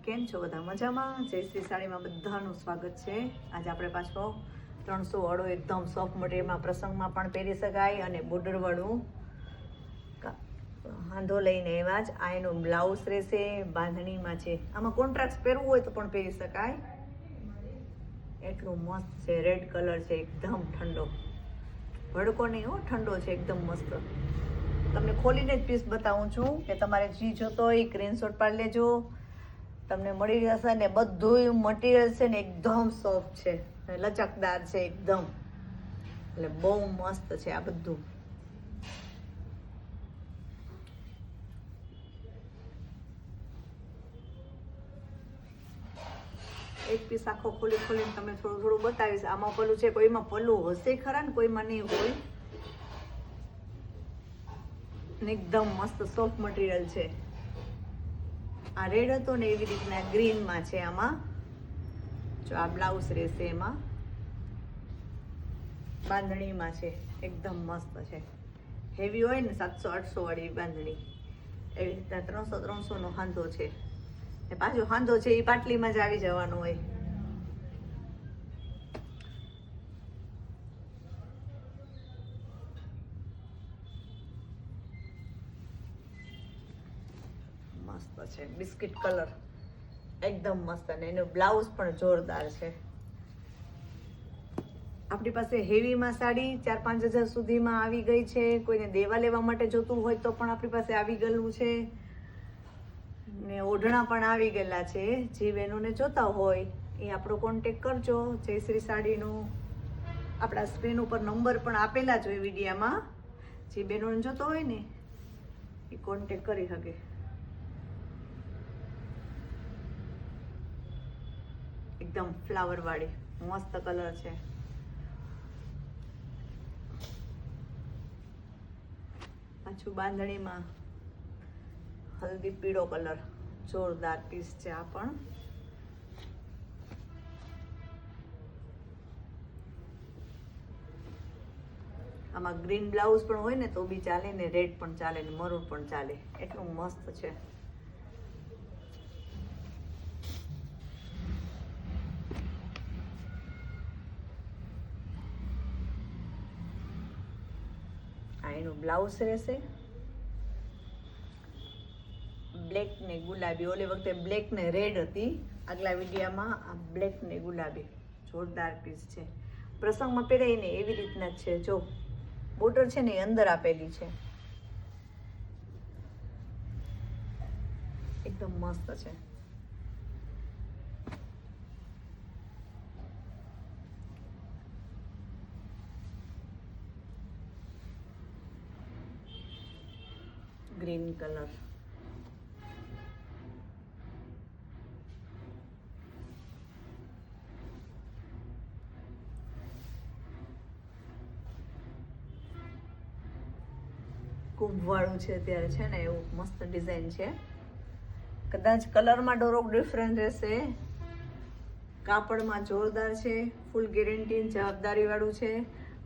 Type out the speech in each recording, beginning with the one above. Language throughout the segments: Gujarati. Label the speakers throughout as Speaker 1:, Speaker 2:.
Speaker 1: કેમ છો બધા મજામાં? જયશ્રી સાડીમાં બધાનું સ્વાગત છે. આજે આપણે પાછો 300 વાળો એકદમ સોફ્ટ મટીરિયલમાં પ્રસંગમાં પણ પહેરી શકાય અને બોર્ડર વાળું હાંધો લઈને એવા જ આ એનું બ્લાઉઝ રહેશે. બાંધણીમાં છે, આમાં કોન્ટ્રાસ્ટ પહેરવું હોય તો પણ પહેરી શકાય. એટલું મસ્ત છે. રેડ કલર છે, એકદમ ઠંડો, ભડકો નહીં હો, ઠંડો છે, એકદમ મસ્ત. તમને ખોલીને જ પીસ બતાવું છું કે તમારે જે જોતો હોય સ્ક્રીનશોટ પાડી લેજો, તમને મળી જશે. ને બધું મટીરિયલ છે ને એકદમ સોફ્ટ છે, લચકદાર છે એકદમ, એટલે બહુ મસ્ત છે આ બધું. એક પીસ આખો ખોલીને તમે થોડું બતાવીશ. આમાં પલ્લું છે, કોઈમાં પલ્લું હશે ખરા ને કોઈમાં નહીં હોય. એકદમ મસ્ત સોફ્ટ મટીરિયલ છે. આ રેડ હતો ને એવી રીતના ગ્રીનમાં છે. આમાં જો આ બ્લાઉઝ રહેશે, એમાં બાંધણીમાં છે, એકદમ મસ્ત છે. હેવી હોય ને 700-800 વાળી બાંધણી, એવી રીતના 300 નો હાંધો છે. ને પાછો હાંધો છે એ પાટલીમાં જ આવી જવાનો હોય. મસ્ત છે, બિસ્કિટ કલર, એકદમ મસ્ત. અને એનું બ્લાઉઝ પણ જોરદાર છે. આપણી પાસે હેવીમાં સાડી 4-5 હજાર સુધીમાં આવી ગઈ છે. કોઈને દેવા લેવા માટે જોતું હોય તો પણ આપણી પાસે આવી ગયેલું છે. ને ઓઢણા પણ આવી ગયેલા છે. જે બહેનોને જોતા હોય એ આપણો કોન્ટેક કરજો. જયશ્રી સાડીનો આપણા સ્ક્રીન ઉપર નંબર પણ આપેલા જ હોય વિડીયામાં. જે બહેનોને જોતો હોય ને એ કોન્ટેક કરી શકે. એકદમ ફ્લાવર વાળી મસ્ત કલર છે. પાછું બાંધણીમાં હલ્દી પીળો કલર, જોરદાર પીસ છે આ પણ. આમાં ગ્રીન બ્લાઉઝ પણ હોય ને તો બી ચાલે, ને રેડ પણ ચાલે, ને મરૂન પણ ચાલે. એટલું મસ્ત છે. આ એનું બ્લાઉઝ રહેશે, બ્લેક ને ગુલાબી. ઓલી વખતે બ્લેક ને રેડ હતી આગલા વિડીયામાં. આ બ્લેક ને ગુલાબી જોરદાર પીસ છે. પ્રસંગમાં પહેરાય ને એવી રીતના જ છે. જો બોર્ડર છે ને એ અંદર આપેલી છે, એકદમ મસ્ત છે. ગ્રીન કલર, કુંભવાળું છે અત્યારે છે ને, એવું મસ્ત ડિઝાઇન છે. કદાચ કલરમાં થોડોક ડિફરન્ટ રહેશે. કાપડમાં જોરદાર છે, ફૂલ ગેરંટી જવાબદારી વાળું છે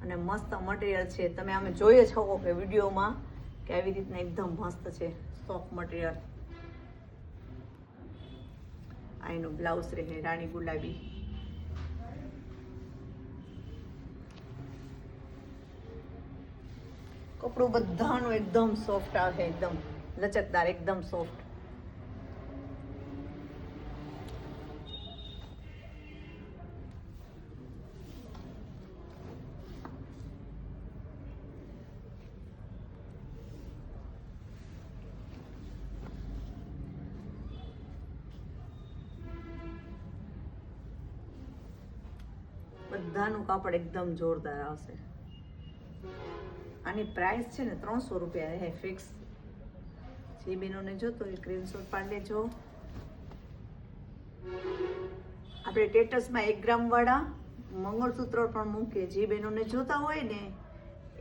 Speaker 1: અને મસ્ત મટીરિયલ છે. તમે આમે જોઈએ છો કે વિડીયોમાં કે આવી રીતના એકદમ મસ્ત છે, સોફ્ટ મટીરિયલ. આ એનું બ્લાઉઝ રહે રાણી ગુલાબી. કપડું બધાનું એકદમ સોફ્ટ આવે, એકદમ લચકદાર, એકદમ સોફ્ટ. બધાનું કાપડ એકદમ જોરદાર આવશે. આની પ્રાઇસ છે ને 300 રૂપિયા રહે ફિક્સ. જે બહેનોને જોતો એ સ્ક્રીનશોટ પાડી લેજો. આપણે સ્ટેટસમાં 1 ગ્રામ વાળા મંગળસૂત્ર પણ મૂકીએ. જે બહેનોને જોતા હોય ને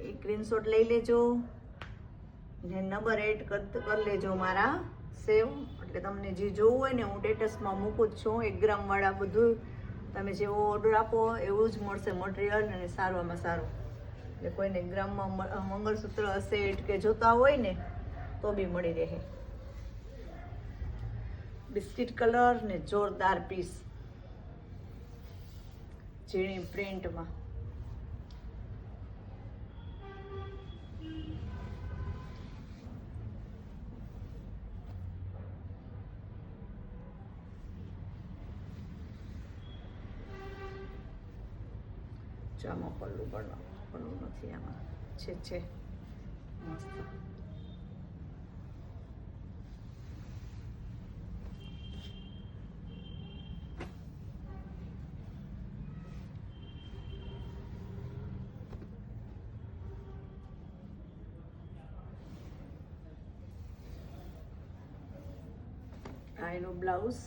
Speaker 1: એ સ્ક્રીનશોટ લઈ લેજો ને નંબર એડ કરી લેજો મારા સેવ. એટલે તમને જે જોવું હોય ને હું સ્ટેટસમાં મૂકું જ છું. 1 ગ્રામ વાળા બધું તમે જેવો ઓર્ડર આપો એવું જ મળશે મટીરિયલ, અને સારામાં સારું. એટલે કોઈને ગ્રામમાં મંગળસૂત્ર સેટ કે જોતા હોય ને તો બી મળી રહે. બિસ્કિટ કલર ને જોરદાર પીસ, ઝીણી પ્રિન્ટમાં. આમાં પલ્લું નથી, આમાં છે મસ્ત. આ એનું બ્લાઉઝ.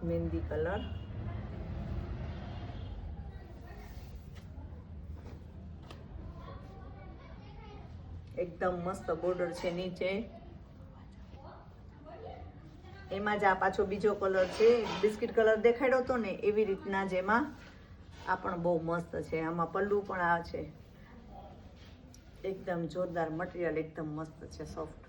Speaker 1: મહેંદી કલર. એકદમ મસ્ત બોર્ડર છે નીચે. એમાં જ આ પાછો બીજો કલર છે, બિસ્કિટ કલર દેખાડ્યો હતો ને એવી રીતના જ એમાં આ પણ બહુ મસ્ત છે. આમાં પલ્લું પણ આ છે. એકદમ જોરદાર મટીરિયલ, એકદમ મસ્ત છે, સોફ્ટ.